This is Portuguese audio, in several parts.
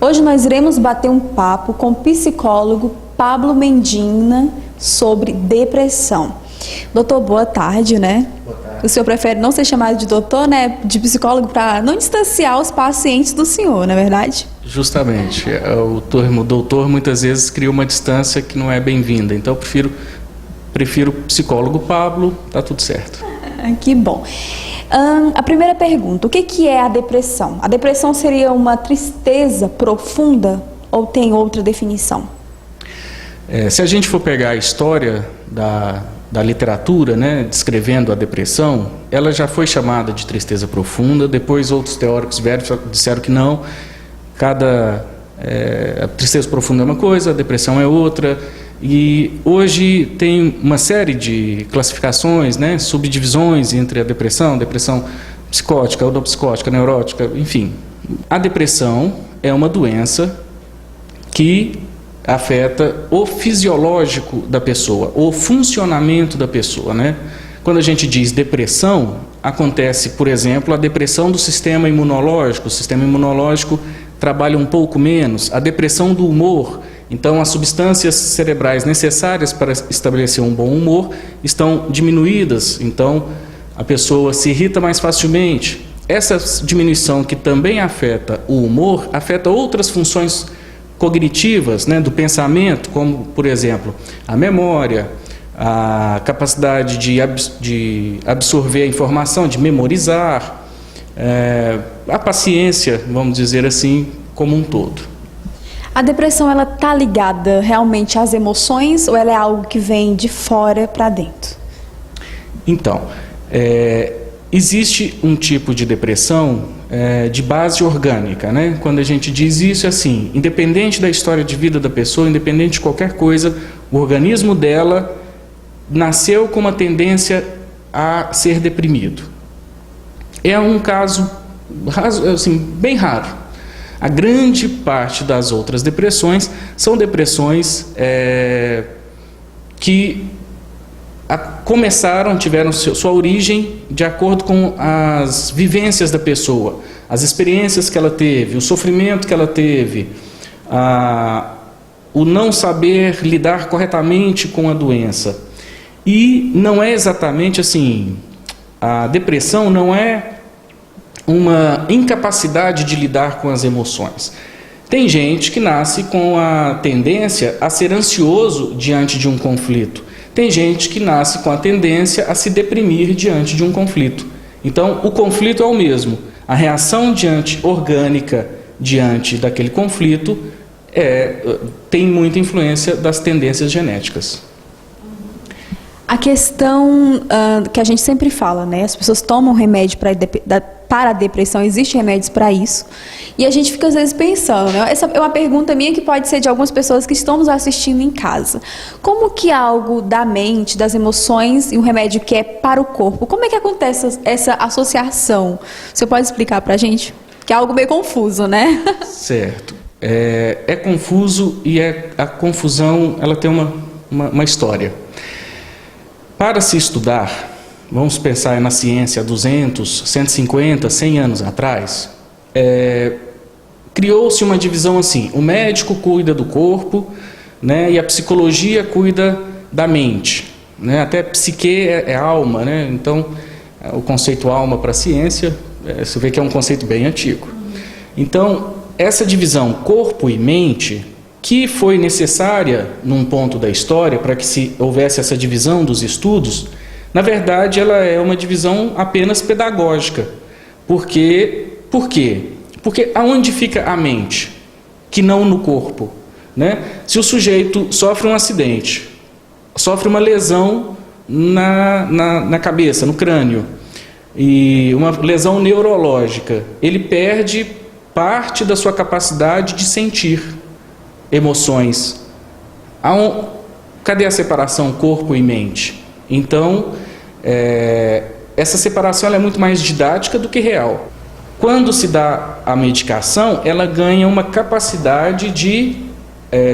Hoje nós iremos bater um papo com o psicólogo Pablo Mendina sobre depressão. Doutor, boa tarde, né? Boa tarde. O senhor prefere não ser chamado de doutor, né? De psicólogo, para não distanciar os pacientes do senhor, não é verdade? Justamente. O termo doutor muitas vezes cria uma distância que não é bem-vinda. Então eu prefiro psicólogo Pablo, tá tudo certo. Que bom. A primeira pergunta, o que é a depressão? A depressão seria uma tristeza profunda ou tem outra definição? Se a gente for pegar a história da literatura, né, descrevendo a depressão, ela já foi chamada de tristeza profunda, depois outros teóricos disseram que não, a tristeza profunda é uma coisa, a depressão é outra, e hoje tem uma série de classificações, né, subdivisões entre a depressão psicótica, pseudopsicótica, neurótica, enfim. A depressão é uma doença que afeta o fisiológico da pessoa, o funcionamento da pessoa, né? Quando a gente diz depressão, acontece, por exemplo, a depressão do sistema imunológico. O sistema imunológico trabalha um pouco menos. A depressão do humor. Então, as substâncias cerebrais necessárias para estabelecer um bom humor estão diminuídas. Então, a pessoa se irrita mais facilmente. Essa diminuição que também afeta o humor, afeta outras funções cognitivas, né, do pensamento, como, por exemplo, a memória, a capacidade de absorver a informação, de memorizar, a paciência, vamos dizer assim, como um todo. A depressão, ela está ligada realmente às emoções ou ela é algo que vem de fora para dentro? Então, existe um tipo de depressão de base orgânica, né? Quando a gente diz isso, é assim, independente da história de vida da pessoa, independente de qualquer coisa, o organismo dela nasceu com uma tendência a ser deprimido. É um caso assim, bem raro. A grande parte das outras depressões são depressões que tiveram sua origem de acordo com as vivências da pessoa, as experiências que ela teve, o sofrimento que ela teve, o não saber lidar corretamente com a doença. E não é exatamente assim, a depressão não é uma incapacidade de lidar com as emoções. Tem gente que nasce com a tendência a ser ansioso diante de um conflito. Tem gente que nasce com a tendência a se deprimir diante de um conflito. Então, o conflito é o mesmo. A reação orgânica diante daquele conflito tem muita influência das tendências genéticas. A questão que a gente sempre fala, né? As pessoas tomam remédio para a depressão, existem remédios para isso. E a gente fica às vezes pensando, né? Essa é uma pergunta minha que pode ser de algumas pessoas que estão nos assistindo em casa. Como que algo da mente, das emoções e um remédio que é para o corpo, como é que acontece essa associação? Você pode explicar para a gente? Que é algo meio confuso, né? Certo. É confuso e a confusão ela tem uma história. Para se estudar, vamos pensar na ciência há 200, 150, 100 anos atrás, criou-se uma divisão assim, o médico cuida do corpo, né, e a psicologia cuida da mente. Né, até psique é alma, né, então o conceito alma para a ciência, você vê que é um conceito bem antigo. Então, essa divisão corpo e mente, que foi necessária num ponto da história para que houvesse essa divisão dos estudos, na verdade ela é uma divisão apenas pedagógica. Por quê? Porque aonde fica a mente, que não no corpo? Né? Se o sujeito sofre um acidente, sofre uma lesão na cabeça, no crânio, e uma lesão neurológica, ele perde parte da sua capacidade de sentir emoções. Cadê a separação corpo e mente? Então, essa separação ela é muito mais didática do que real. Quando se dá a medicação, ela ganha uma capacidade de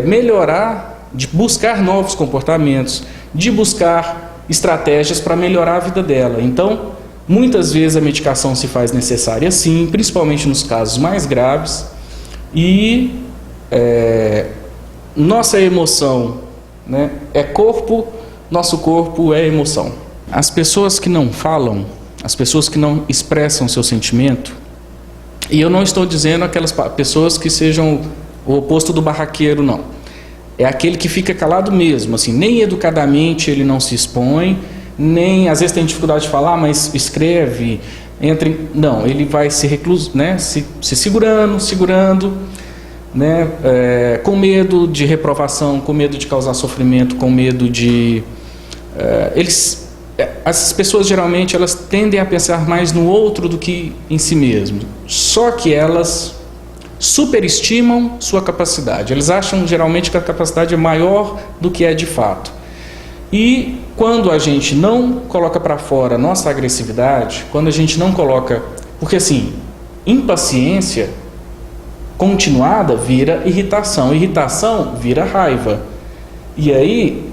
melhorar, de buscar novos comportamentos, de buscar estratégias para melhorar a vida dela. Então, muitas vezes a medicação se faz necessária sim, principalmente nos casos mais graves, E nossa emoção, né, é corpo, nosso corpo é emoção. As pessoas que não falam, as pessoas que não expressam seu sentimento, e eu não estou dizendo aquelas pessoas que sejam o oposto do barraqueiro, não. É aquele que fica calado mesmo, assim, nem educadamente ele não se expõe, nem, às vezes tem dificuldade de falar, mas escreve, entra em... Não, ele vai se recluso, né, se segurando, né, com medo de reprovação, com medo de causar sofrimento, com medo de... Essas pessoas geralmente elas tendem a pensar mais no outro do que em si mesmo. Só que elas superestimam sua capacidade. Eles acham geralmente que a capacidade é maior do que é de fato. E quando a gente não coloca para fora nossa agressividade, quando a gente não coloca... Porque assim, impaciência continuada vira irritação. Irritação vira raiva. E aí,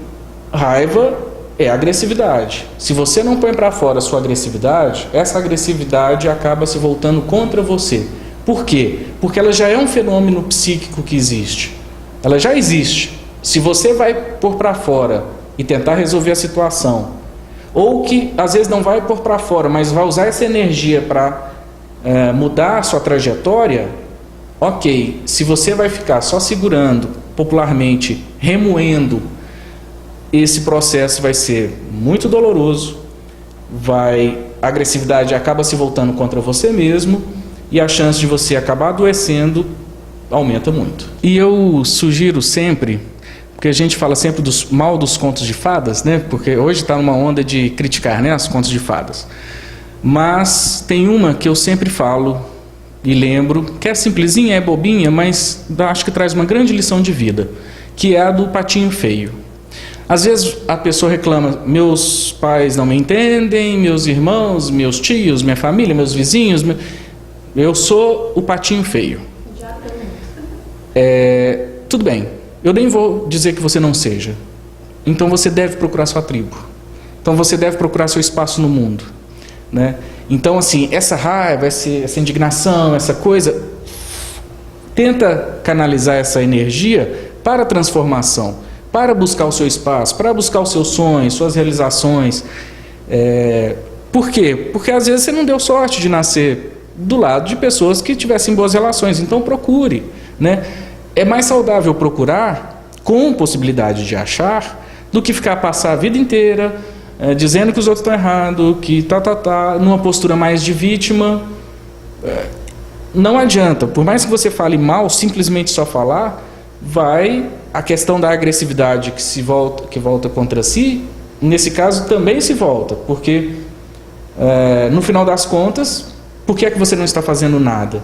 raiva é agressividade. Se você não põe para fora a sua agressividade, essa agressividade acaba se voltando contra você. Por quê? Porque ela já é um fenômeno psíquico que existe. Ela já existe. Se você vai pôr para fora e tentar resolver a situação, ou que às vezes não vai pôr para fora, mas vai usar essa energia para mudar a sua trajetória, ok. Se você vai ficar só segurando, popularmente, remoendo, esse processo vai ser muito doloroso, a agressividade acaba se voltando contra você mesmo e a chance de você acabar adoecendo aumenta muito. E eu sugiro sempre, porque a gente fala sempre mal dos contos de fadas, né? Porque hoje está numa onda de criticar, né, os contos de fadas. Mas tem uma que eu sempre falo e lembro, que é simplesinha, é bobinha, mas acho que traz uma grande lição de vida, que é a do patinho feio. Às vezes a pessoa reclama, meus pais não me entendem, meus irmãos, meus tios, minha família, meus vizinhos, eu sou o patinho feio. Tudo bem, eu nem vou dizer que você não seja. Então você deve procurar sua tribo. Então você deve procurar seu espaço no mundo, né? Então assim, essa raiva, essa indignação, essa coisa, tenta canalizar essa energia para a transformação, para buscar o seu espaço, para buscar os seus sonhos, suas realizações. Por quê? Porque às vezes você não deu sorte de nascer do lado de pessoas que tivessem boas relações, então procure, né? É mais saudável procurar com possibilidade de achar do que passar a vida inteira dizendo que os outros estão errados, que numa postura mais de vítima. Não adianta, por mais que você fale mal, simplesmente só falar, a questão da agressividade que volta contra si, nesse caso também se volta, porque no final das contas, por que é que você não está fazendo nada?